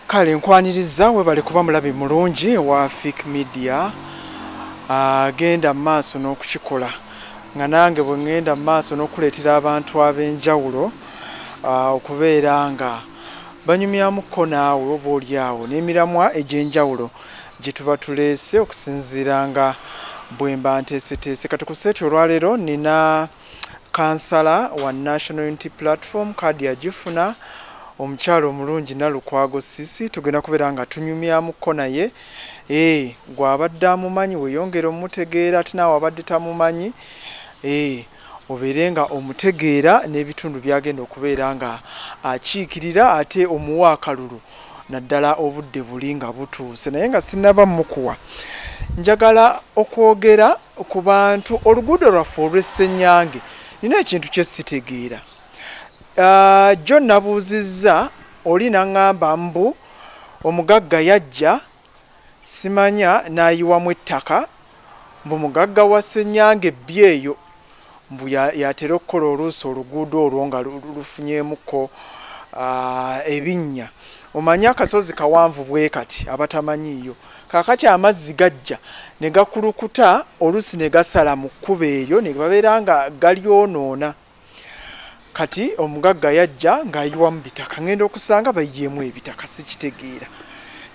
Kale nkwaniriza webale kuba mulabi mulungi wa Fik Media agenda maaso n'okukikola nga nange bwe ngenda maaso n'okuleetera abantu ab'enjawulo okubeera nga banyumyamuko naawe oba oliawo n'emiramwa egy'enjawulo gye tuba tuleese okusinziira nga bwe mba nteeseteese. Kati ku seeti olwaleero nina kansala wa National Unity Platform kaadi yagifuna omukyalo omulungi Nalukwago Sisi. Tugenda kubeera nga tunyumyamuko naye gw'abadde amumanyi weyongera omutegeera ate naawe abadde tamumanyi obeere nga omutegeera n'ebitundu byagenda okubeera nga akiikirira ate omuwa akalulu naddala obudde buli nga butuuse. Naye nga sinnaba mukuwa, njagala okwogera ku bantu oluguudo lwaffe olw'Essenyange. Nina ekintu kye sitegeera. John nabuuzizza oli n'aŋŋamba mbu omugagga yajja simanya n'ayiwamu ettaka mbu mugagga wa Ssenyange ebbyeyo mbu yatera okukola oluusi oluguudo olwo nga lufunyemuko ebinnya. Omanyi akasozi kawanvu bwe kati abatamanyiiyo. Kaakati amazzi gajja ne gakulukuta oluusi ne gasala mu kkubo eyo ne babeera nga galyonoona. Kati omugagga yajja ng'ayiwamu bitaka. Ngenda okusanga bayiyeemu ebitaka, sikitegeera.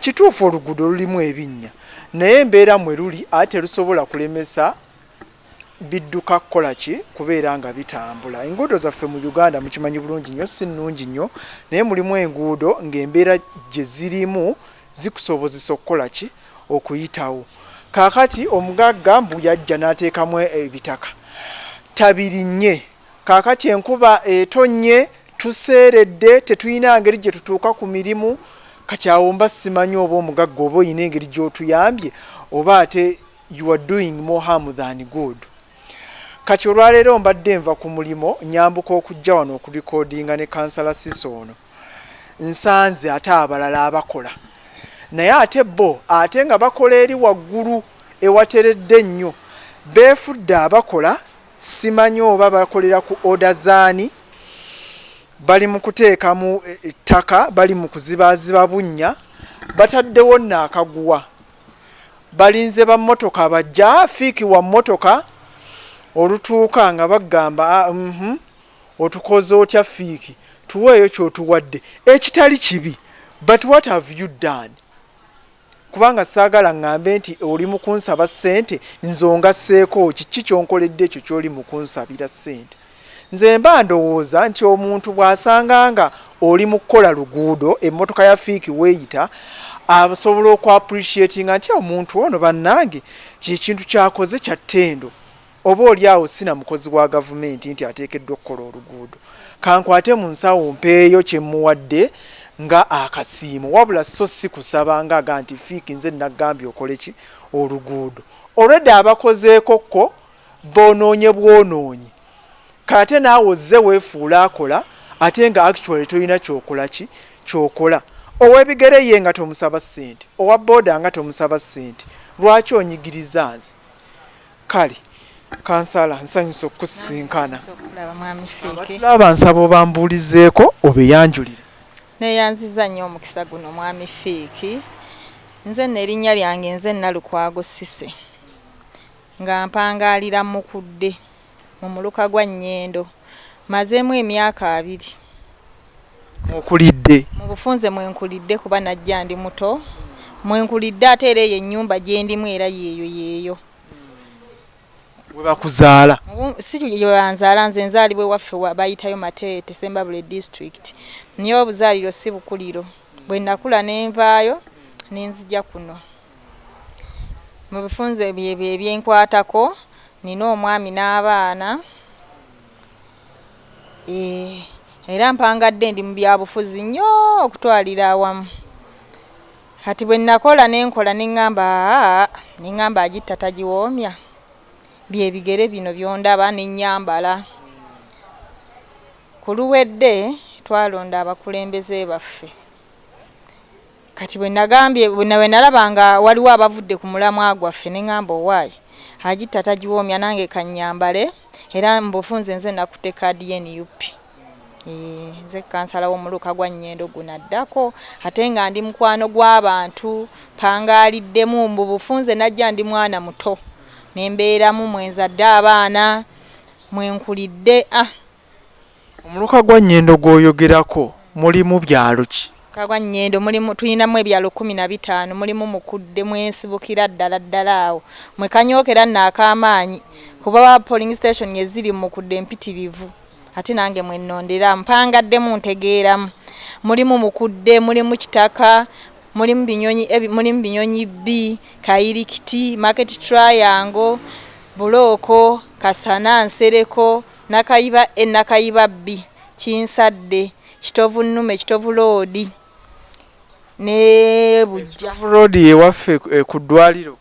Kituufu oluguudo lulimu ebinnya naye embeera mwe luli ate lusobola kulemesa bidduka kukola ki kubeera nga bitambula. Enguudo zaffe mu Uganda mukimanyi bulungi nnyo si nnungi nnyo naye mulimu enguudo ng'embeera gye zirimu zikusobozesa okukola ki okuyitawo. Kaakati omugagga mbu yajja n'ateekamu ebitaka tabirinnye. Kaakati enkuba etonnye tuseeredde tetuyina ngeri gye tutuuka ku mirimu. Kati awo mba simanyi oba omugagga oba oyina engeri gy'otuyambye oba ate you are doing more harm than good. Kati olwaleero mbadde nva ku mulimo nyambuka okujja wano okulikodinga ne kansala Siso ono. Nsanze ate abalala abakola naye ate bo ate nga bakola eri waggulu ewateredde ennyo. Beefudde abakola simanyi oba bakolera ku oda zaani, bali mu kuteekamu ettaka, bali mu kuzibaaziba bunnya, bataddewo naakaguwa. Balinze bammotoka bajja Fiiki wa mmotoka olutuuka nga bagamba otukoze otya Fiiki, tuweeyo ky'otuwadde ekitali kibi, but what have you done? Kubanga saagala ng'ambe nti oli mu kunsaba ssente nze ongasseeko kiki kyonkoledde ekyo ky'oli mu kunsabira ssente. Nze mba ndowooza nti omuntu bw'asanga nga oli mu kukola luguudo emmotoka ya Fiiki weeyita asobola okwapreciatinga nti omuntu ono bannange kintu kyakoze kya ttendo. Oba oli awo sina mukozi wa gavumenti nti ateekeddwa okukola oluguudo, kankwate mu nsawo mpeeyo kye muwadde nga akasiimo, wabula so si kusaba nga nti Fiiki nze nagambye okole ki oluguudo. Olwedde abakozeeko ko boonoonye bwonoonyi. Kate naawe ozze weefuula akola ate nga actually toyina kyokola ki kyokola. Ow'ebigere ye nga tomusaba ssente, owa booda nga tomusaba ssente, lwaki onyigiriza nze? Kale kansala nsanyusa okukusinkana. Abatulaba nsaba obambuulizeeko obeyanjulire. Neeyanziza nnyo omukisa guno mwami Fiiki. Nze n'erinnya lyange nze Nalukwago Sisi nga mpangaalira Mukudde mu muluka gwa Nnyendo. Mazeemu emyaka 2. Mukulidde? Mu bufunze mwenkulidde kuba najja ndi muto. Mwenkulidde ate era eyo ennyumba gye ndimu era yeeyo. We bakuzaala? Si yo yanzaala, nze nzaalibwe waffe bayitayo Mateete, Sembabule district. Niye obuzaaliro si bukuliro. Bwe nakula nenvaayo nenzija kuno. Mu bufunze ebyenkwatako nina omwami n'abaana. Era mpangadde ndi mu byabufuzi nnyo okutwalira awamu. Kati bwe nakola nenkola neŋŋamba agitta tagiwoomya. Byebigere bino byondaba n'ennyambala. Ku luwedde twalonda abakulembeze baffe. Kati bwe nalaba nga waliwo abavudde ku mulamwa gwaffe neŋŋamba owaayi agitta tagiwoomya nange kannyambale era mbufunze nze nakutte kaadi ye NUP. Nze kansala w'omuluka gwa Nnyendo gunaddako ate nga ndi mukwano gw'abantu pangaliddemu mu bufunze najja ndi mwana muto nembeeramu mwenzadde abaana mwenkulidde. Omuluka gwa Nnyendo gw'oyogerako mulimu byalo ki? Kagwa Nnyendo mulimu tuyinamu ebyalo 15 mulimu Mukudde mwensibukira ddala awo mwe kanyookera n'akaamaanyi kuba polling station eziri Mukudde mpitirivu ate nange mwennondera mpangaddemu ntegeeramu. Mulimu Mukudde mulimu Kitaka mulimu Binyonyi B Kayirikiti Market Triangle Buloko Kasana Nsereko Nakayiba Nakayiba B Kinsadde Kitovu Nnume Kitovu Road ne Bujja. Kitovu Road ewaffe ku ddwaliro.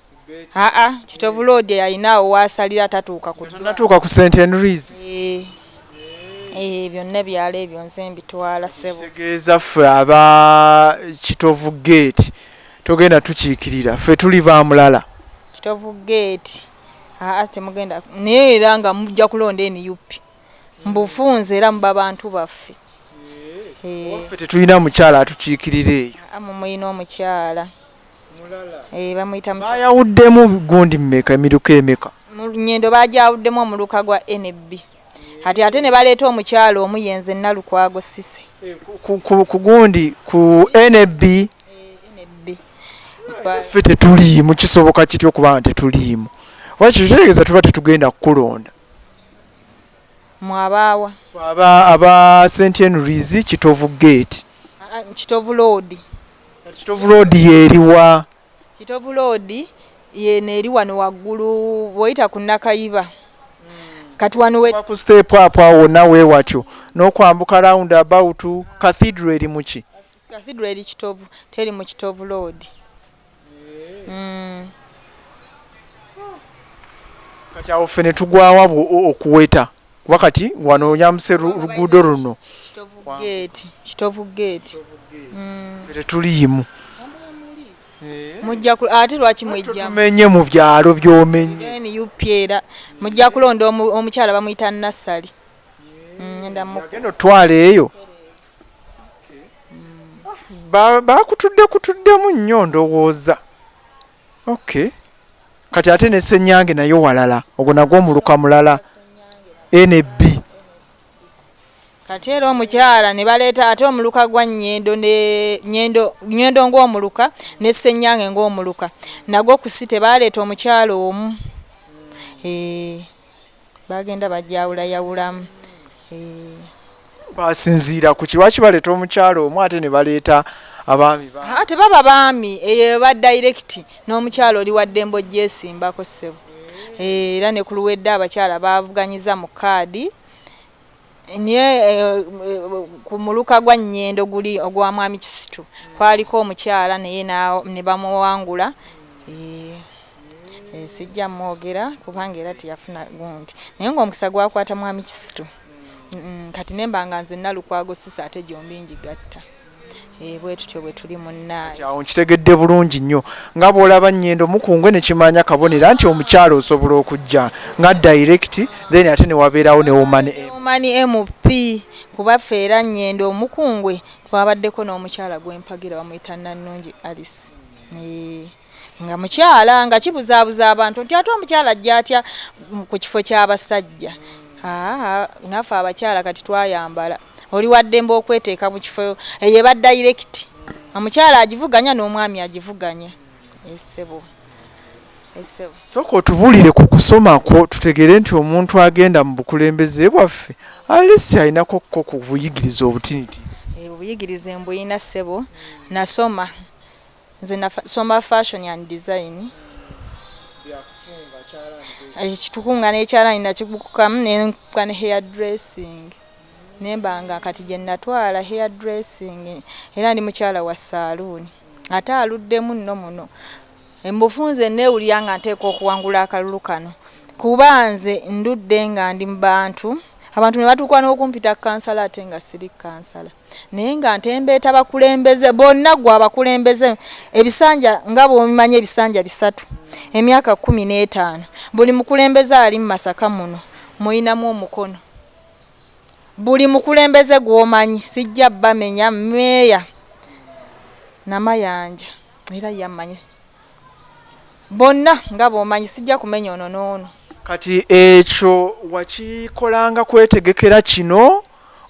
Kitovu Road ayinaawo waasalira tatuuka ku ku St Henry's. Byonna byalo ebyo nze mbitwala ssebo. Kitegeeza ffe aba Kitovu Gate togenda tukiikirira ffe tuli baamulala. Kitovu Gate temugenda naye era nga mujja kulonda NUP mbufunze era muba bantu baffe. Waffe tetulina mukyala atukiikirira eyo. Muyina omukyala bamuyita bayawuddemu gundi mmeka emiruka emeka? Nnyendo bajawuddemu omuluka gwa NB ate ne baleeta omukyala omu yenze Nalukwago Sise ku gundi ku NB ffe tetuliimu kisoboka kityo kubanga tetuliimu wakyo kitegeeza tuba tetugenda kukulonda mwabaawa aba St Henry's Kitovu Gate Kitovu Road. Kitovu Road yeriwa? Kitovu Road eri wano waggulu bwoyita ku Nakayiba kati wano ku step apo awo nawe watyo n'okwambuka round about Cathedral eri muki? Cathedral eri Kitovu teri mu Kitovu Road. Kati awo ffe ne tugwawa okuweta wakati wano nyamuse luguudo luno Kitovu Gate ffe tetuliimu. Mujja ate lwaki mwejja tumenye mu byalo by'omenye NUP era mujja kulonda omukyala bamuyita Nassali genda otwala eyo bakutuddemu nnyo ndowooza. Kati ate ne Ssenyange nayo walala ogwo nagwo omuluka mulala NB. Kati era omukyala ne baleeta ate omuluka gwa Nnyendo ne Nnyendo ng'omuluka ne Ssenyange ng'omuluka nagwo ku site baleeta omukyala omu bagenda bajawulayawulamu. Basinziira ku kiwaki baleeta omukyala omu ate ne baleeta abaami tebaba baami ba direct n'omukyala oli wadde mbojja esimbako ssebo era ne ku luwedde abakyala bavuganyiza mu kaadi niye ku muluka gwa Nnyendo guli ogwa Mwami Kisitu kwaliko omukyala naye ne bamuwangula. Sijja mwogera kubanga era teyafuna gundi naye ng'omukisa gwakwata Mwami Kisitu kati nembanga nze Nalukwago Sisa ate gyombi njigatta. Bwe tutyo bwe tuli munnaye. Awo nkitegedde bulungi nnyo nga bw'olaba Nnyendo mukungwe ne kimanya kabonera nti omukyala osobola okujja nga direct then ate ne wabeerawo ne Omani MP kuba ffe era Nnyendo omukungwe twabaddeko n'omukyala gw'empagira bamuyita Nannungi Alice nga mukyala nga kibuzaabuza abantu nti ate omukyala ajja atya ku kifo ky'abasajja. Naffe abakyala kati twayambala oli waddembe okweteeka mu kifo eyeba direct omukyala agivuganya n'omwami agivuganya. Essebo sooka otubulire ku kusoma kwo tutegere nti omuntu agenda mu bukulembeze bwaffe alisi alinako ko ku buyigiriza obutiniti. Obuyigiriza mbuyina ssebo nasoma nze nasoma fashion and design ekitukunga n'ekyalani nakikukamu nenkuka ne hair dressing nembanga kati gye natwala hair dressing era ndi mukyala wa saloon ate aluddemu nno muno embufunze neewulira nga nteeka okuwangula akalulu kano kuba nze ndudde nga ndi mu bantu abantu ne batuuka n'okumpita kansala ate nga siri kansala naye nga ntembeeta bakulembeze bonna gwe abakulembeze ebisanja nga bw'omimanya ebisanja 3 emyaka 15 buli mukulembeze ali mu Masaka muno muyinamu omukono buli mukulembeze gwomanyi sijja bamenya meya Namayanja era yamanyi bonna nga bomanyi sijja kumenya ono n'ono. Kati ekyo wakikolanga kwetegekera kino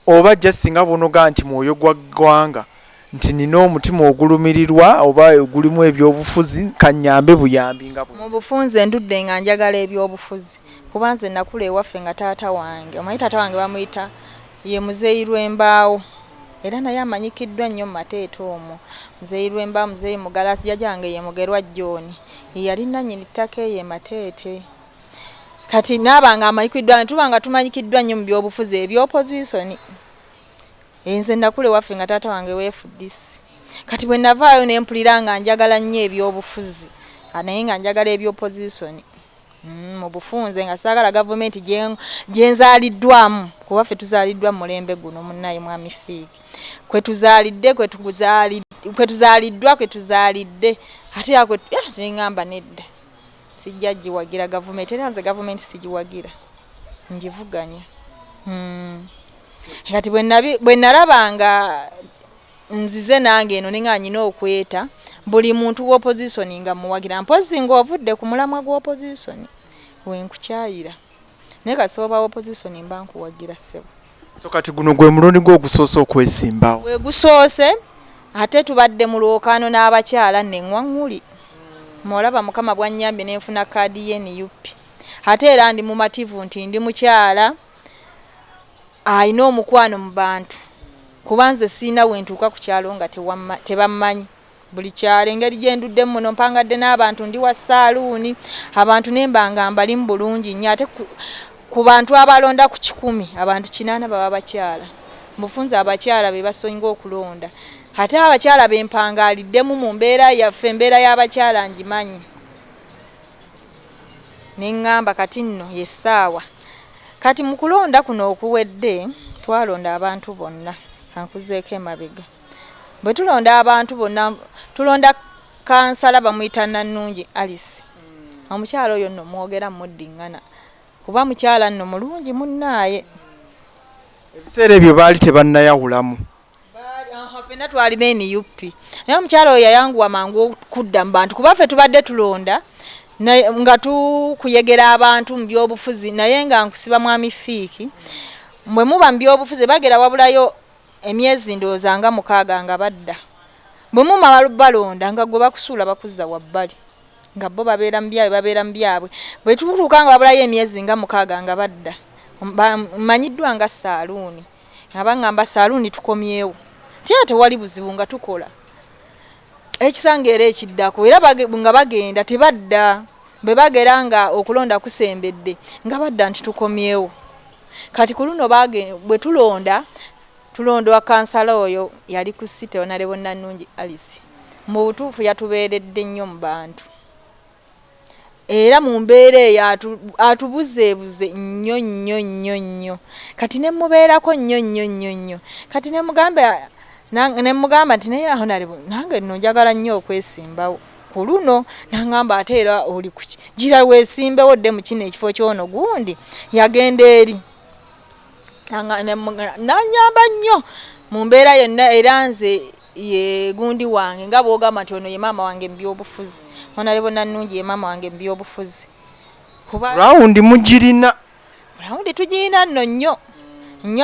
oba jasinga bunoga nti mwoyo gwa ggwanga nti nina omutima ogulumirirwa oba ogulimu ebyobufuzi kanyambe buyambi nga mu bufunze ndudde nga njagala ebyobufuzi kuba nze nakula ewaffe nga taata wange omanyi taata wange bamuyita ye Muzeeyi Lwembaawo era naye amanyikiddwa nnyo mu Mateete omwo. Muzeeyi Lwembaawo Muzeeyi Mugalasi jjajange ye Mugerwa John yali nannyini ttaka ye Mateete. Kati n'abanga amanyikiddwa ntubanga tumanyikiddwa nnyo mu byobufuzi eby'opposition. Nze nakula ewaffe nga taata wange weefudisi. Kati bwe navaayo ne mpulira nga njagala nnyo ebyobufuzi naye nga njagala eby'opposition. Mu bufunze nga saagala gavumenti gye nzaaliddwamu kuba ffe tuzaaliddwa mu mulembe guno munnaye Mwami Fiigi. Kwe tuzaalidde ate yakwe ngamba nedda sijja giwagira gavumenti era nze gavumenti sigiwagira njivuganya. Kati bwe nalabanga nzize nange eno nenga nyina okweta buli muntu w'opposition nga muwagira mpozi ng'ovudde ku mulamwa gw'opposition wenkukyayira naye kasooba opposition mba nkuwagira ssebo. So kati guno gwe mulundi gw'ogusoose okwesimbawo? Gwe gusoose ate tubadde mu lwokaano n'abakyala neŋŋwaŋŋuli mwolaba Mukama bwannyambye nenfuna kaadi ye NUP ate era ndi mumativu nti ndi mukyala ayina omukwano mu bantu kuba nze siina wentuuka ku kyalo nga tebammanyi. Buli kyalo engeri gye nduddemu muno mpangadde n'abantu ndi wa saaluuni abantu nembanga mbalimu bulungi nnyo ate ku bantu abalonda ku 100 abantu 80 baba bakyala. Mufunze abakyala be basoinga okulonda ate abakyala bempangaliddemu mu mbeera yaffe embeera y'abakyala ngimanyi. Neŋŋamba kati nno yessaawa kati mu kulonda kuno okuwedde twalonda abantu bonna kankuzeeko emabega. Bwe tulonda abantu bonna tulonda kansala bamuyita Nannungi Alice. Omukyala oyo nno mwogera muddingana kuba mukyala nno mulungi munnaaye. Ebiseera ebyo baali tebannayawulamu. Ffenna twali be NUP naye omukyala oyo yayanguwa mangu okudda mu bantu kuba ffe tubadde tulonda nga tukuyegera abantu mu byobufuzi naye nga nkusiba Mwami Fiiki mwe muba mu byobufuzi bagera wabulayo emyezi ndowooza nga 6 nga badda bwe mumala balonda nga gwe bakusuula bakuzza wabbali nga bo babeera mu byabwe bwe tutuuka nga wabulayo emyezi nga 6 nga badda mmanyiddwa nga saaluuni nga baŋŋamba saaluuni tukomyewo tyate tewali buzibu nga tukola ekisanga era ekiddako era nga bagenda tebadda bwe bagera nga okulonda kusembedde nga badda nti tukomyewo. Kati ku luno bwe tulonda wa kansala oyo yali ku site Honorable Nannungi Alice mu butuufu yatubeeredde nnyo mu bantu era mu mbeera eyo atubuzeebuze nnyo kati ne mubeerako nnyo kati ne mugamba nti naye Honorable nange nno njagala nnyo okwesimbawo ku luno nangamba ate era oli kuki gira weesimbewo dde mu kino ekifo ky'ono gundi yagenda eri nanyamba nnyo mu mbeera yonna era nze ye gundi wange nga bwogamba nti ono ye maama wange mu byobufuzi Honorable Nannungi ye maama wange mu byobufuzi kuba rawundi mugirina rawundi tugirina nno nnyo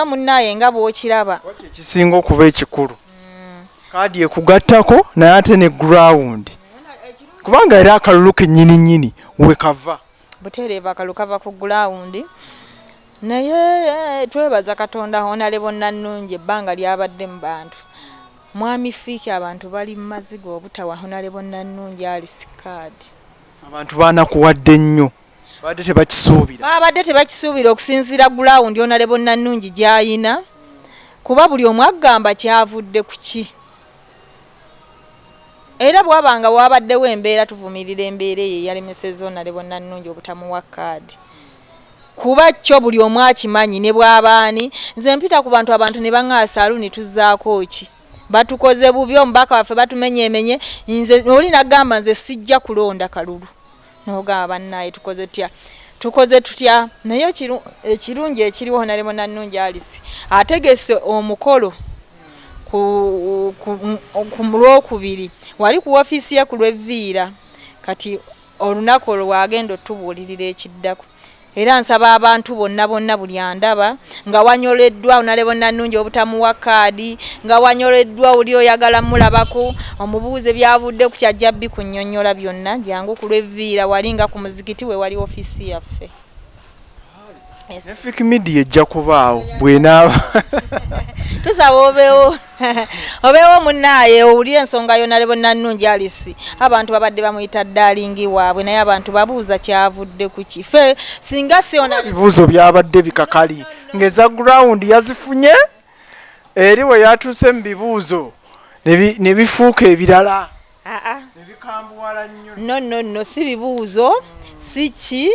munnaaye nga bw'okiraba ekisinga okuba ekikulu kaadi ekugattako naye ate ne ground kubanga era akalulu kennyini we kava butereeva akalu kava ku ground naye twebaza Katonda Honorable Nannungi ebbanga lyabadde mu bantu Mwami Fiiki abantu bali mu maziga obutawa Honorable Nannungi Alice kaadi abantu baanakuwadde nnyo babadde tebakisuubira okusinziira ground Honorable Nannungi gy'ayina kuba buli omu agamba kyavudde ku ki era bwabanga wabaddewo embeera tuvumirira embeera eyo yalemesezza Honorable Nannungi obutamuwa kaadi kuba kyo buli omu akimanyi ne bw'abaani nze mpita ku abantu ne baŋŋaasa aluni tuzzaako ki batukoze bubi omubaka waffe batumenyeemenye nze oli nagamba nze sijja kulonda kalulu n'ogamba bannaye tukoze tutya tukoze tutya naye ekirungi ekiriwo Honorable Nannungi Alice ategese omukolo ku Lwokubiri wali ku ofiisi ye ku Lweviira kati olunaku olwagenda otubuulirira ekiddako era nsaba abantu bonna buli andaba nga wanyoleddwa Honorable Nannungi obutamuwa kaadi nga wanyoleddwa oli oyagala mulabako omubuuze byavudde ku kyajja bikunnyonnyola byonna jangu ku Lweviira wali nga ku muzikiti we wali ofiisi yaffe. Yes. Nefik Media ejja kubaawo bwenaaba tusaba obeewo munnaye owulire ensonga yo Honorable Nannungi Alice abantu babadde bamuyita ddalingi waabwe naye abantu babuuza kyavudde ku kife singa siona bibuuzo byabadde bikakali ngeza ground yazifunye eri we yatuuse mu bibuuzo ne bifuuka ebirala ne bikambuwala nnyo no si bibuuzo si ki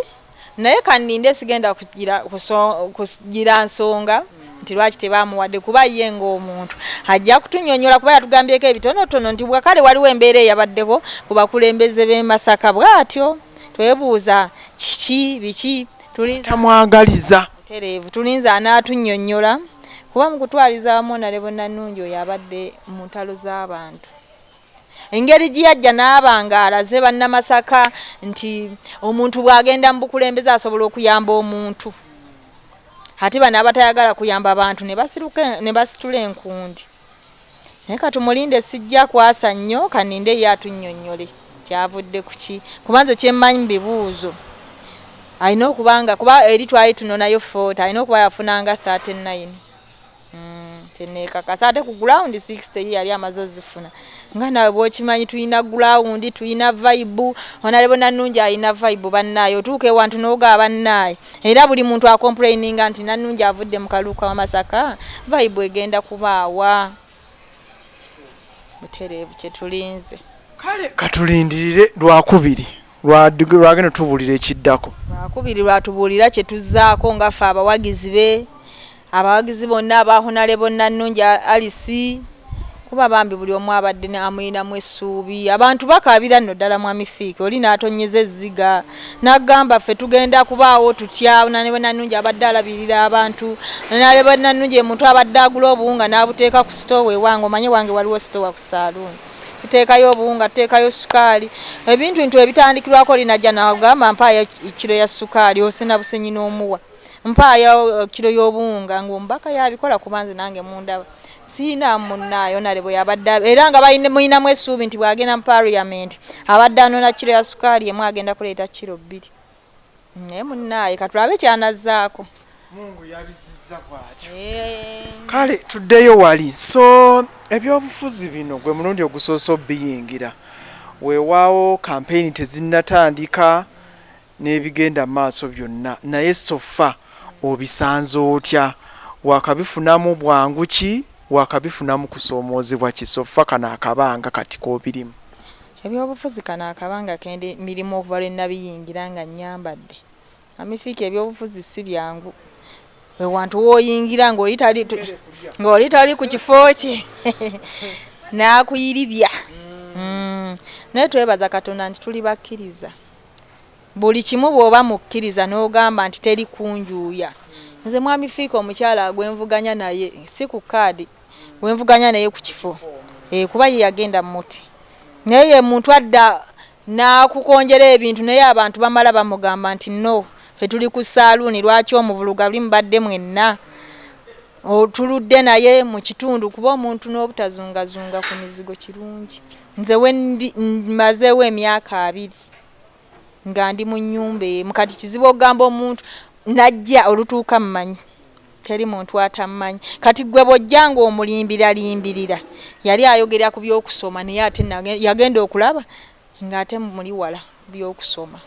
naye kaninde sigenda kugira nsonga nti lwaki tebamuwadde kuba ye ng'omuntu ajja kutunnyonnyola kuba yatugambyeko ebitonotono nti bwakale waliwo embeera eyabaddeko ku bakulembeze b'e Masaka bw'atyo twebuuza biki tamwagaliza tereevu tulinza anaatunnyonnyola kuba mu kutwaliza wamu Honorable Nannungi oyo abadde mu ntalo z'abantu engeri giyajja n'abanga alaze bannamasaka nti omuntu bw'agenda mu bukulembeze asobola okuyamba omuntu ate bano abatayagala kuyamba abantu ne basitula enkundi naye katumulinde sijja kwasa nnyo kaninde ye atunnyonnyole kyavudde ku ki kubanze kyemmanyi mu bibuuzo alina okubanga kuba eri twali tunonayo 40 alina okuba yafunanga 39 kyenekakasa ate ku ground 60 yali amaze ozifuna nga nawe bw'okimanyi tulina ground tulina vibe Honorable Nannungi alina vibe bannaye otuuka ewantu n'oga bannaye era buli muntu acomplaininga nti Nannungi avudde mu kaluuka wa Masaka vibe egenda kubaawa butereevu kyetulinze kale katulindirire Lwakubiri lwagenda tubuulira ekiddako Lwakubiri lwatubuulira kyetuzzaako nga ffe abawagizi bonna aba Honorable Nannungi Alice kuba bambi buli omu abadde amuyinamu essuubi abantu bakaabira nno ddala mwami Fiiki oli n'atonyeza ezziga n'agamba ffe tugenda kubaawo tutya Honorable Nannungi abadde alabirira abantu Honorable Nannungi omuntu abadde agula obuwunga n'abuteeka ku sitoowa ewange omanye wange waliwo sitoowa ku saaluuni tuteekayo obuwunga tuteekayo sukaali ebintu ebitandikirwako linajja n'agamba mpaayo kiro ya sukaali osena busenyi n'omuwa mpaayo kiro y'obuwunga ng'omubaka yabikola kubanze nange mundaba siina munnayo Honorable yabadde era nga muyinamu essuubi nti bw'agenda mu parliament abadde anona kiro ya sukaali emu agenda kuleeta kiro 2 naye munnaye katulabe kyanazzaako Mungu yabizizza bw'atyo kale tuddeyo wali so ebyobufuzi bino gwe mulundi ogusoose obiyingira weewaawo kampeyini tezinnatandika n'ebigenda mu maaso byonna naye sofa obisanze otya wakabifunamu bwangu ki wakabifunamu kusoomoozebwa ki sofa kano akabanga kati koobirimu ebyobufuzi kano akabanga kende mirimu okuva lwe nabiyingira nga nnyambadde Amifiiki ebyobufuzi si byangu ewantu wooyingira ng'oli tali ku kifo kye n'akuyiribya naye twebaza Katonda nti tuli bakkiriza buli kimu bw'oba mukkiriza n'ogamba nti teri kunjuuya nze mwami Fiiki omukyala gwenvuganya naye si ku kaadi gwenvuganya naye ku kifo kuba ye yagenda muti naye ye muntu adda n'akukonjera ebintu naye abantu bamala bamugamba nti no fe tuli ku saaluuni lwaki omuvuluga buli mubadde mwenna otuludde naye mu kitundu kuba omuntu n'obutazungazunga ku mizigo kirungi nze mazeewo emyaka 2 nga ndi mu nnyumba mukati kizibu ogamba omuntu najja olutuuka mmanyi teri muntu atammanyi kati gwe bojjanga omulimbiralimbirira yali ayogera ku byokusoma naye ate yagenda okulaba ng'ate muli wala byokusoma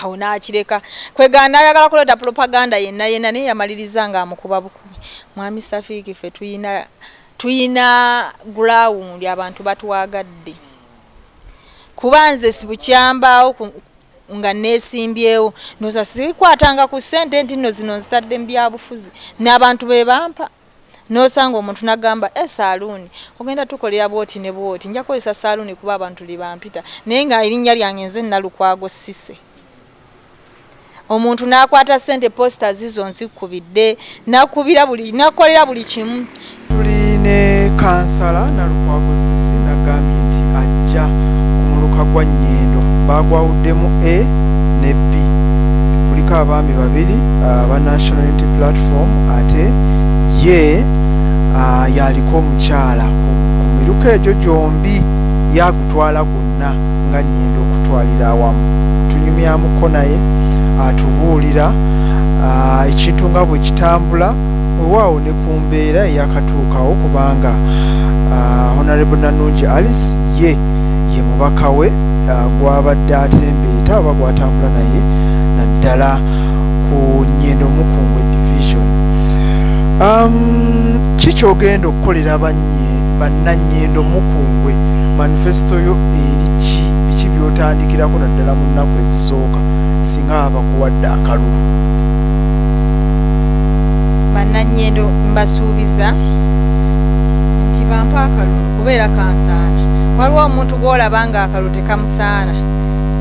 awo n'akireka kweganda ayagala kuleeta propaganda yenna naye yamaliriza nga amukuba bukubi mwami Safiiki ffe tuyina ground abantu batwagadde kuba nze sibukyambaawo nga neesimbyewo ndoza sikwatanga ku ssente nti nno zino nzitadde mu byabufuzi n'abantu be bampa n'osanga omuntu n'agamba saaluuni ogenda tukolera bwoti ne bwoti nja kukozesa saaluuni kuba abantu libampita naye nga erinnya lyange nze Nalukwago Sise omuntu n'akwata ssente posta zizo nzikubidde nakubira nakolera buli kimu. Tuli ne kansala Nalukwago Sisi nagambye nti ajja ku muluka gwa Nnyendo bagwawuddemu A ne B. Kuliko abaami babiri aba National Unity Platform ate ye yaliko omukyala ku miruka egyo gyombi yagutwala gonna nga Nnyendo okutwalira awamu. Tunyumyamuko naye atubuulira ekintu nga bwe kitambula weewaawo ne ku mbeera eyakatuukawo kubanga Honorable Nanungi Alice ye mubaka we gwabadde atembeeta oba gwatambula naye naddala ku Nnyendo Mukungwe division. Kikyogenda okukolera bannannyendo Mukungwe manifesto yo eri biki byotandikirako naddala mu nnaku ezisooka singa abakuwadde akalulu? Bannannyendo mbasuubiza nti bampa akalulu kubeera kansaana. Waliwo omuntu gw'olaba nga akalulu tekamusaana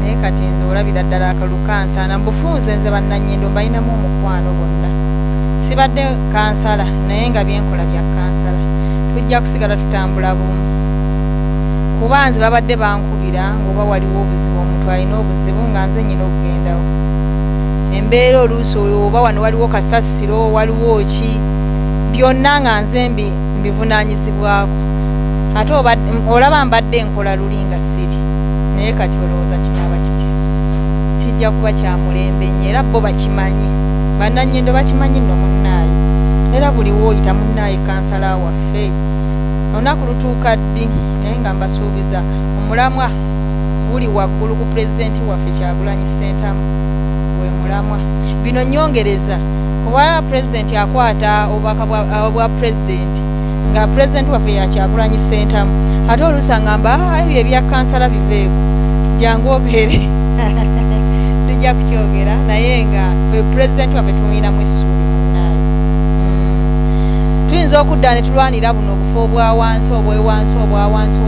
naye kati nze olabira ddala akalulu kansaana. Mbufunze nze bannannyendo mbalinamu omukwano bonna. Sibadde kansala naye nga byenkola bya kansala tujja kusigala tutambula bumu kuba nze babadde bankubira ng'oba waliwo obuzibu omuntu alina obuzibu nga nze nnyina okugendawo. Embeera oluusi oba wano waliwo kasasiro waliwo ki byonna nga nze mbivunaanyizibwako. Ate olaba mbadde nkola luli nga siri naye kati olowooza kinaaba kitya? Kijja kuba kya mulembe nnyo era bo bakimanyi. Bannannyendo bakimanyi nno munnaayi era buli wooyita munnaayi kansala waffe olunaku lutuuka ddi naye nga mbasuubiza omulamwa guli waggulu ku pulezidenti waffe Kyagulanyi Ssentamu we mulamwa. Bino nnyongereza kuba pulezidenti akwata obubaka bwa pulezidenti nga pulezidenti waffe ya Kyagulanyi Ssentamu ate oluusi agamba ebyo ebya kansala biveeko jangu obeere sijja kukyogera naye nga ffe pulezidenti waffe tumuyinamu essuubi munnaayi. Tuyinza okudda ne tulwanira buno obufu obwa wansi obwewansi obwa wansi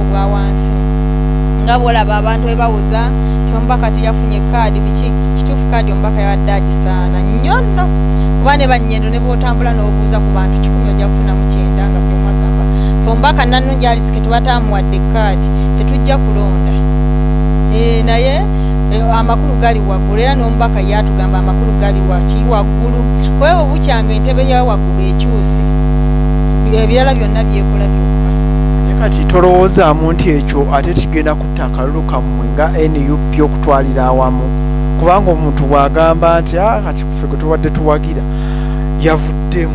nga bwolaba abantu bwe bawuza ti omubaka teyafunye kaadi biki kituufu kaadi omubaka yabadde agisaana nnyo nno kuba ne Bannyindo ne bw'otambula n'obuuza ku bantu 10 ojja kufunamu 9 nga buli omu agamba ffe omubaka Nanungi Alice ke tubatamuwadde kaadi tetujja kulonda. Naye amakulu gali waggulu era n'omubaka yatugamba amakulu gali waggulu wewe bukyanga entebe ya waggulu ekyuse ebirala byonna byekola byokka. Kati tolowoozaamu nti ekyo ate kigenda kutta akalulu kammwe nga NUP okutwalira awamu kubanga omuntu bw'agamba nti kati ffe gwe tuwadde tuwagira yavuddemu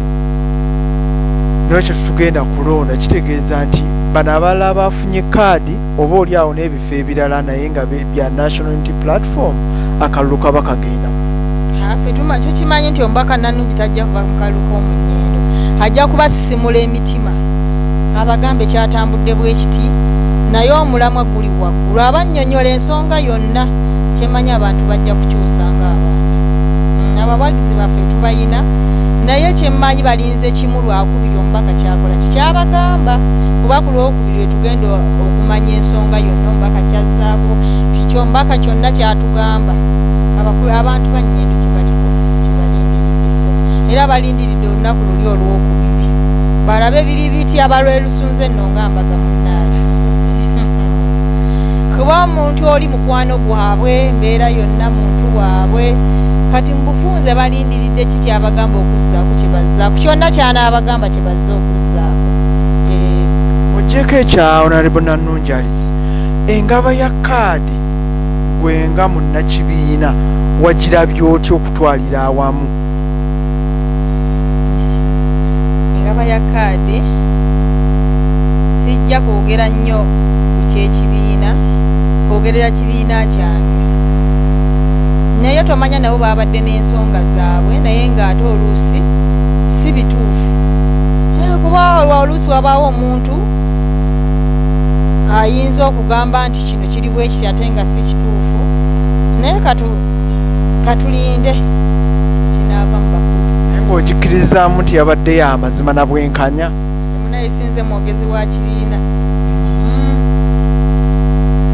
n'ekyo tetugenda kulonda kitegeeza nti bano abalala bafunye kaadi oba oli awo n'ebifo ebirala naye nga bya National Unity Platform akalulu kaba kagenda ffe kyo kimanyi nti omubaka Nanungi tajja kuva mu kalulu k'Omunyendo ajja kubasisimula emitima abagambe kyatambudde bwe kiti naye omulamwa guli waggulu abannyonnyola ensonga yonna kyemanyi abantu bajja kukyusanga abantu abawagizi baffe tubayina naye kyemmanyi balinze kimu lwakubiri omubaka kyakola kikyabagamba kuba ku lwokubiri tugenda okumanya ensonga yonna omubaka kyazzaako kikyo omubaka kyonna kyatugamba abantu Bannyindo kyebalindiridde era balindiridde olunaku luli olwokubiri balabe biri biti abalwerusunze nno ngambaga munnaayi kuba omuntu oli mukwano gwabwe mbeera yonna muntu waabwe kati mbufunze balindiridde ki kyabagamba okuzzaako kyebazzaako kyonna kyanaabagamba kyebazza okuzzaako. Ogyeko ekya Honorable Nanungi Alice engaba ya kaadi gwe nga munnakibiina wagirabye otya okutwalira awamu? Engaba ya kaadi sijja kwogera nnyo ku kyekibiina kwogerera kibiina kyange naye tomanya nabo babadde n'ensonga zaabwe naye ng'ate oluusi si bituufu kuba oluusi wabaawo omuntu ayinza okugamba nti kino kiri bwe kiti ate nga si kituufu naye katulinde kinaava mu bakulu naye ng'ogikkiririzaamu nti yabadde ya mazima na bwenkanya munaye sinze mwogezi wa kibiina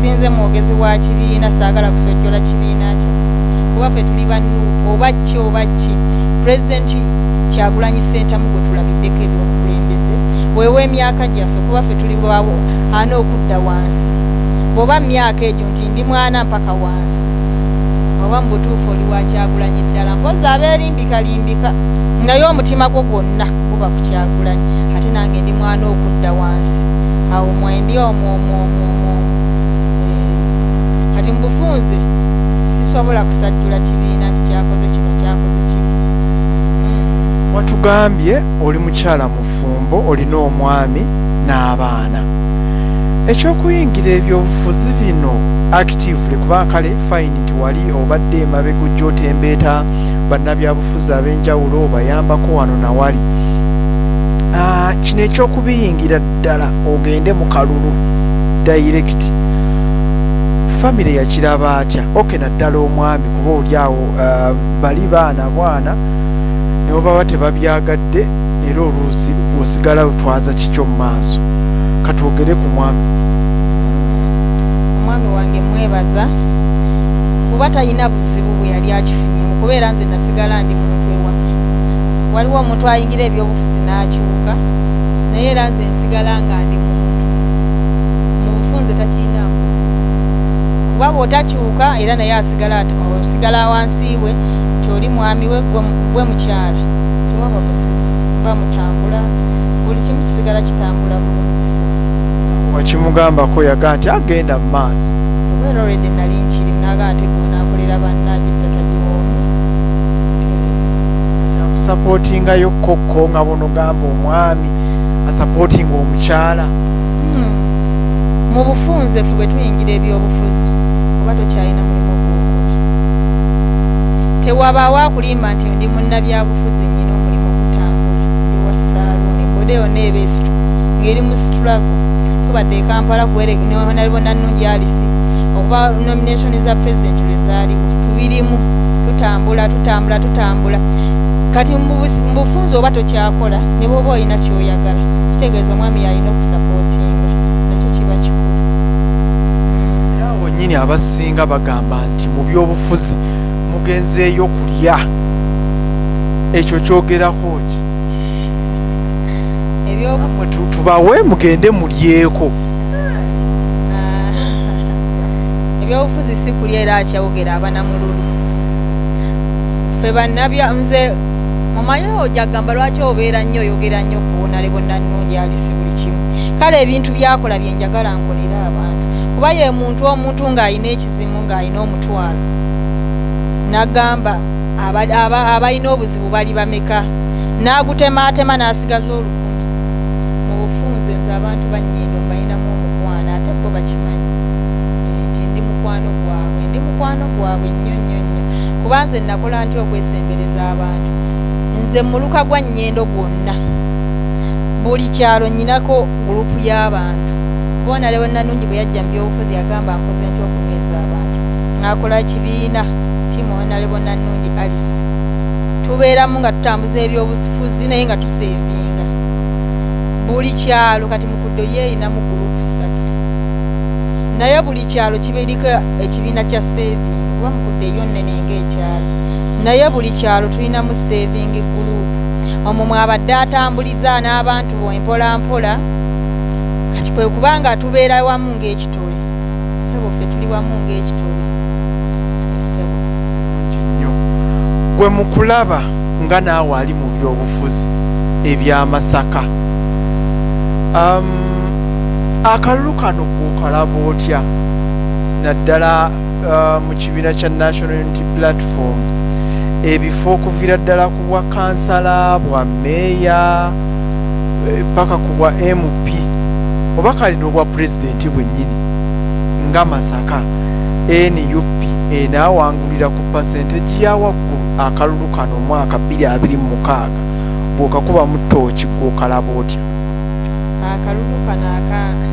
sinze mwogezi wa kibiina saagala kusojjola kibiina kyo kuba ffe tuli bannuupu oba ki President Kyagulanyi Ssentamu gwe tulabiddeko ebyobukulembeze weewa emyaka gyaffe kuba ffe tuli waawo ana okudda wansi bw'oba myaka egyo nti ndi mwana mpaka wansi oba mu butuufu oli wa Kyagulanyi ddala mpozi abeerimbikalimbika naye omutima gwo gwonna guba ku Kyagulanyi ate nange ndi mwana okudda wansi awo mwendi omwo kati mu bufunze sisobola kusajjula kibiina nti kyakoze kino kyakoze kino. Watugambye oli mukyala mufumbo olina omwami n'abaana ekyokuyingira ebyobufuzi bino actively kuba kale fine nti wali obadde emabega ojja otembeeta bannabyabufuzi ab'enjawulo obayambako wano na wali kino ekyokubiyingira ddala ogende mu kalulu direct family yakiraba atya oke naddala omwami kuba oli awo bali baana bwana ne baba tebabyagadde era oluusi bw'osigala otwaza kikyo mu maaso katwogere ku mwami. Omwami wange mwebaza kuba talina buzibu bwe yali akifunyemu kubeera nze nasigala ndi muntu ewange waliwo omuntu ayingira ebyobufuzi n'akiwuka naye era nze nsigala nga ndi muntu mu bufunze takirina buzibu kuba bw'otakyuka era naye asigala wansi we tyoli mwami we gwe mukyala tewaba buzibu bamutambula buli kimu kisigala kitambula bulungi. Wakimugambako yagaa nti agenda mu maaso obeera olwedde nali nkiri nagaa nti goonaakolera bannange tatagiwoomye akusapootingayo kokko nga bono gamba omwami asapootinga omukyala. Mu bufunze ffe bwe tuyingira ebyobufuzi oba tokyalina mulimu gw'okola tewabaawo akulimba nti ndi munnabyabufuzi nnyina omulimu ogutambula ndi wa saaluuni bodeyo neeba ng'eri mu struggle tubadde e Kampala kuwerehonorable Nannungi Alice okuba nomination za president lwe zaaliwo tubirimu tutambula kati mu bufunze oba tokyakola ne bw'oba olina kyoyagala kitegeeza omwami yalina okusapootinga nakyo kiba kikulu. Awo nnyini abasinga bagamba nti mu byobufuzi mugenzeeyo kulya ekyo kyogerako ki tubawe mugende mulyeko. Ebyobufuzi si kulya era akyawogera abanamululu ffe bannabya nze mumanyi ojagamba lwaki obeera nnyo oyogera nnyo kuwonalebo Nannungi Alice buli kimu kale ebintu byakola bye njagala nkolera abantu kuba ye omuntu ng'alina ekizimu ng'alina omutwalo n'agamba abalina obuzibu bali bameka n'agutemaatema n'asigaza olukumi mu bufunze nze abantu bannyindo balinamu omukwana ate bo bakimanyi nti ndi mukwano gwabwe nnyo kuba nze nakola nti okwesembereza abantu nze muluka gwa Nnyendo gwonna buli kyalo nnyinako gurupu y'abantu bona lewo Nannungi bwe yajja mu byobufuzi yagamba nkoze nti okunyweza abantu n'akola kibiina timu Honorable Nannungi Alice tubeeramu nga tutambuza ebyobufuzi naye nga tusevinga buli kyalo kati mukuddo yeeyina mu gurupu 3 naye buli kyalo kibiriko ekibiina kya saving kuba mukudde eyo nnene ng'ekyalo naye buli kyalo tulina mu saving group omwo mwabadde atambuliza n'abantu mpola kati kwe kubanga tubeera wamu ng'ekitole sebo ffe tuli wamu ng'ekitole gwe mukulaba nga naawe ali mu byobufuzi ebyamasaka akalulu kano kukalaba otya naddala mu kibiina kya National Unity Platform ebifo okuviira ddala ku bwa kansala bwa meeya paka ku bwa MP oba kali n'obwa pulezidenti bwennyini nga Masaka NUP enaawangulira ku percentage ya waggulu akalulu kano omwaka 2026 bw'okakubamu ttooki gw'okalaba otya? Akalulu kano akanga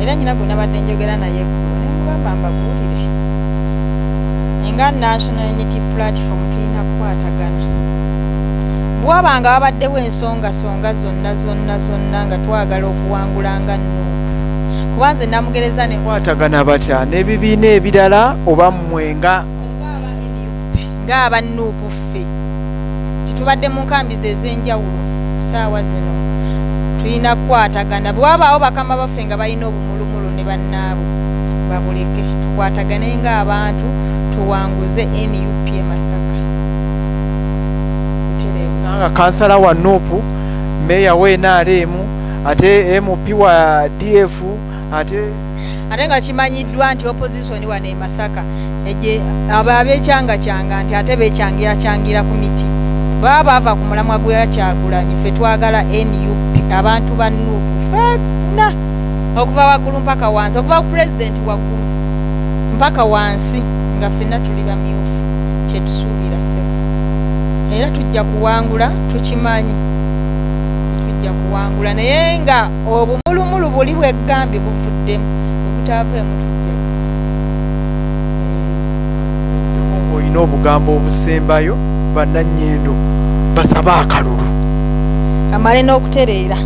era nyina gwe nabadde njogera naye nemugamba mbabuulire nga National Unity Platform tulina kukwatagana bwabanga babaddewo ensonga zonna nga twagala okuwangula nga Nuupu kuba nze namugereza ne kwatagana batya n'ebibiina ebirala oba mmwe nga aba NUP ng'aba Nuupu ffe titubadde mu nkambi ez'enjawulo ssaawa zino tulina kukwatagana bwe wabaawo bakama baffe nga balina obumulumulu ne bannaabwe babuleke tukwatagane ng'abantu tuwanguze NUP e Masaka. Sanga kansala wa Nuupu, meya we NRM, ate MP wa DF, ate nga kimanyiddwa nti opposition wane e Masaka abekyanga nti ate beekyangira ku miti baba bava ku mulamwa gwe Kyagulanyi ffe twagala NUP abantu ba Nuupu fenna okuva waggulu mpaka wansi okuva ku president waggulu mpaka wansi nga ffenna tuli bamyufu kyetusuubira sebo era tujja kuwangula tukimanyi tujja kuwangula naye nga obumulumulu buli bweggambi buvuddemu obutaaveemu tujja olina obugambo obusembayo bannannyendo basaba akalulu amale n'okutereera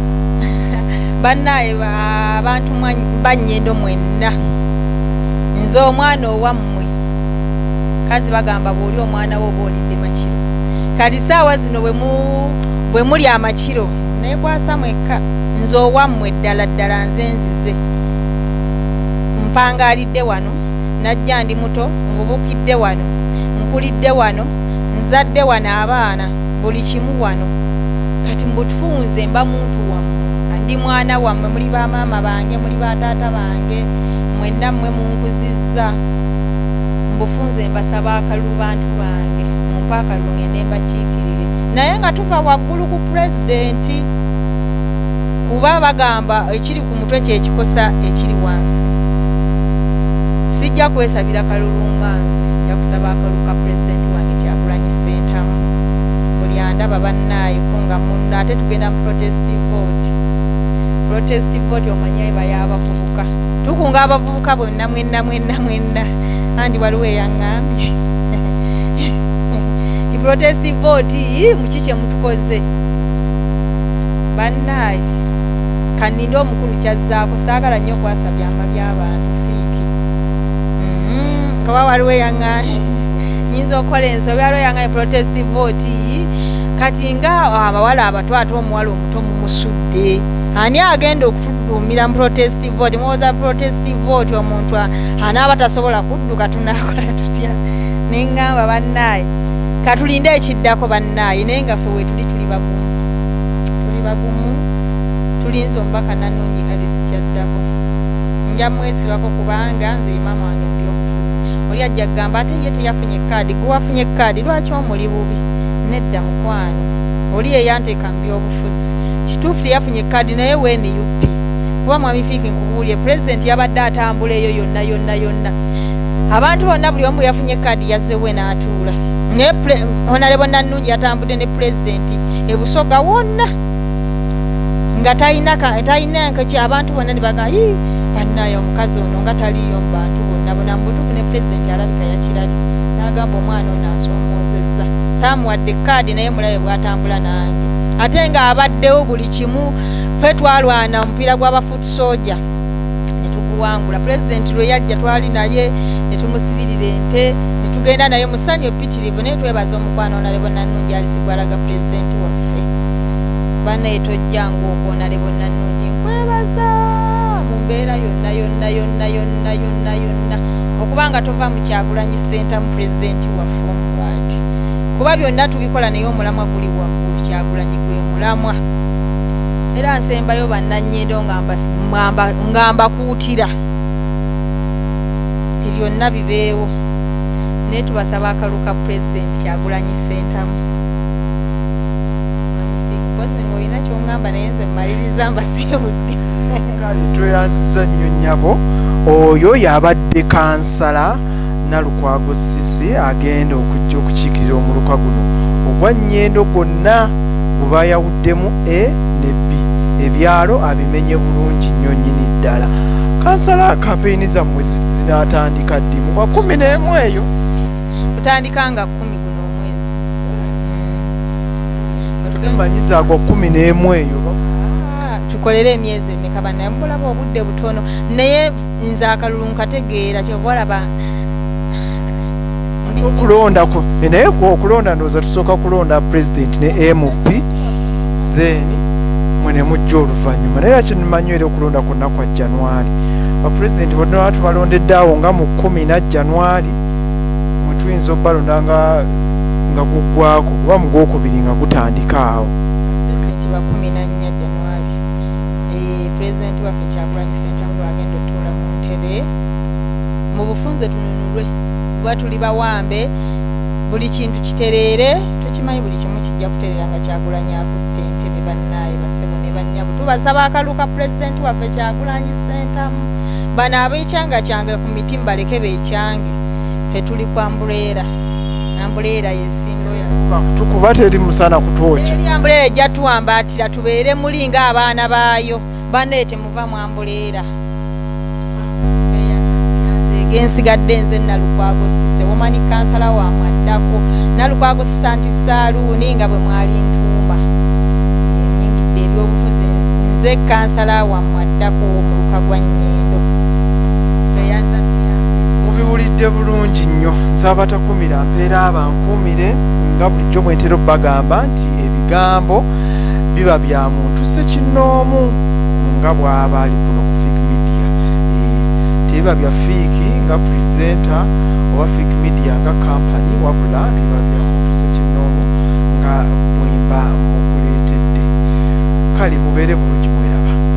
bannaye abantu bannyendo mwenna nze omwana owammwe kazi bagamba bw'oli omwana wo oba olidde makiro kati ssaawa zino bwe muli amakiro neekwasa mwekka nze owammwe ddala ddala nze nzize mpangaalidde wano najja ndi muto nvubukidde wano nkulidde wano nzadde wano abaana buli kimu wano kati mbutufunze mba muntu wammwe ndi mwana wammwe muli bamaama bange muli bataata bange mwenna mmwe munkuzizza mbufunze mbasaba akalulu bantu bange mumpa akalulu ngende mbakiikirire naye nga tuva waggulu ku pulezidenti kuba bagamba ekiri ku mutwe kyekikosa ekiri wansi sijja kwesabira kalulu nga nze nja kusaba akalulu ka pulezidenti wange Kyagulanyi Ssentamu buli andaba bannaaye kunga munno ate tugenda mu protestive vote omanye eba y'abavubuka tukunga abavubuka bonna mwenna andi waliwo eyaŋŋambye protestive vote muki kye mutukoze bannaaye kaninde omukulu kyazzaako saagala nnyo okwasa byama by'abantu fiiki kaba waliwo eyaŋŋambye nyinza okukola ensobi waliwo eyaŋŋambye protestive vote kati nga abawala abato ate omuwala omuto mumusudde ani agenda okutudumira mu protestive vote muwoza protestive vote omuntu anaaba tasobola kudduka tunakola tutya neŋŋamba bannaaye katulinde ekiddako bannaaye naye nga ffe weetuli tuli bagumu tulinze omubaka Nannungi Alice kyaddako nja mwesibako kubanga nze maama wange ndi obufuzi oli ajja kugamba ate ye teyafunye kaadi gwe wafunye kaadi lwaki omuli bubi nedda mukwano oli eyanteeka mu byobufuzi kituufu teyafunye kaadi naye weeni UP kuba mwami Fifi nkubuulye pulezidenti yabadde atambula eyo yonna abantu bonna buli omu yafunye kaadi yazzewe n'atuula naye Honorable Nannungi yatambudde ne pulezidenti ebusoga wonna nga talina nkaki abantu bonna ne bagamba bannaye omukazi ono nga taliyo mu bantu bonna mu butuufu ne pulezidenti alabika yakirabye n'agamba omwana ono ansomoozezza saamuwadde kaadi naye mulabe bw'atambula nange ate nga abaddewo buli kimu ffe twalwana omupiira gw'abafuuti soja ne tuguwangula pulezidenti lwe yajja twali naye ne tumusibirira ente ne tugenda naye mu ssanyu epitirivu naye twebaza omukwano Honorable Nannungi Alice gw'alaga pulezidenti waffe bannaye tojjanga okwo Honorable Nannungi nkwebaza mu mbeera yonna okubanga tova mu Kyagulanyi Ssentamu pulezidenti waffe omulwati kuba byonna tubikola naye omulamwa guli waggulu Kyagulanyi gwe mulamwa era nsembayo bannannyendo nga mbakuutira ti byonna bibeewo naye tubasaba akalulu ka pulezidenti Kyagulanyi Ssentamu mpozi ng'olina ky'oŋŋamba naye nze mmaliriza mbasiibudde kale tweyanziza nnyo nnyabo oyo yabadde kansala Nalukwago Sisi agenda okujja okukiikirira omuluka guno ogwa Nnyendo gwonna gubayawuddemu A ne B ebyalo abimenye bulungi nnyo nnyini ddala. Kansala kampeyini zammwe zinaatandika ddi mu 11 eyo? Kutandika nga 10 guno omwezi. Tugemanyiza agwa 11 eyo. Tukolere emyezi emeka bannaye mulaba obudde butono naye nze akalulu nkategeera kyova olaba okulonda naye okulonda ndowooza tusooka kulonda president ne MP then mwe ne mujja oluvannyuma naye era kyemumanyi era okulonda kwonna kwa January bapulezidenti bonna tubalondedde awo nga mu 10 January mwe tuyinza okubalonda nga guggwako kuba mu gwokubiri nga gutandika awo pulezidenti wa 14 January pulezidenti waffe Kyagulanyi Ssentamu agenda otuula mu ntebe mu bufunze tununulwe kuba tuli bawambe buli kintu kitereere tukimanyi buli kimu kijja kutereera nga Kyagulanyi akutte entebe bannaaye basebo ne bannyabo tubasaba akalu ka pulezidenti waffe Kyagulanyi Ssentamu bano abeekyanga kyanga ku mitima baleke beekyange fe tuli ku ambuleera yesinga tukuba teri musana kutwokya eri ambuleera ejja tuwambaatira tubeere muli nga abaana baayo banneete muva mu ambuleera gensigadde nze Nalukwago Cissy womani kansala wa mwaddako Nalukwago Santi Saaluuni nga bwe mwali ntuuma nyingidde ebyobufuzi nze kansala wa mwaddako mu luka gwa Nnyendo mubiwulidde bulungi nnyo nsaba takumira mpeera abankumire nga bulijjo bwentera obbagamba nti ebigambo biba bya muntu ssekinnoomu nga bw'aba ali kuno ku Fik Media tebiba bya fiiki nga presenter oba Fik Media nga company wabula biba bya muntu ssekinnoomu nga bwemba mukuleetedde kale mubeere bulungi mwera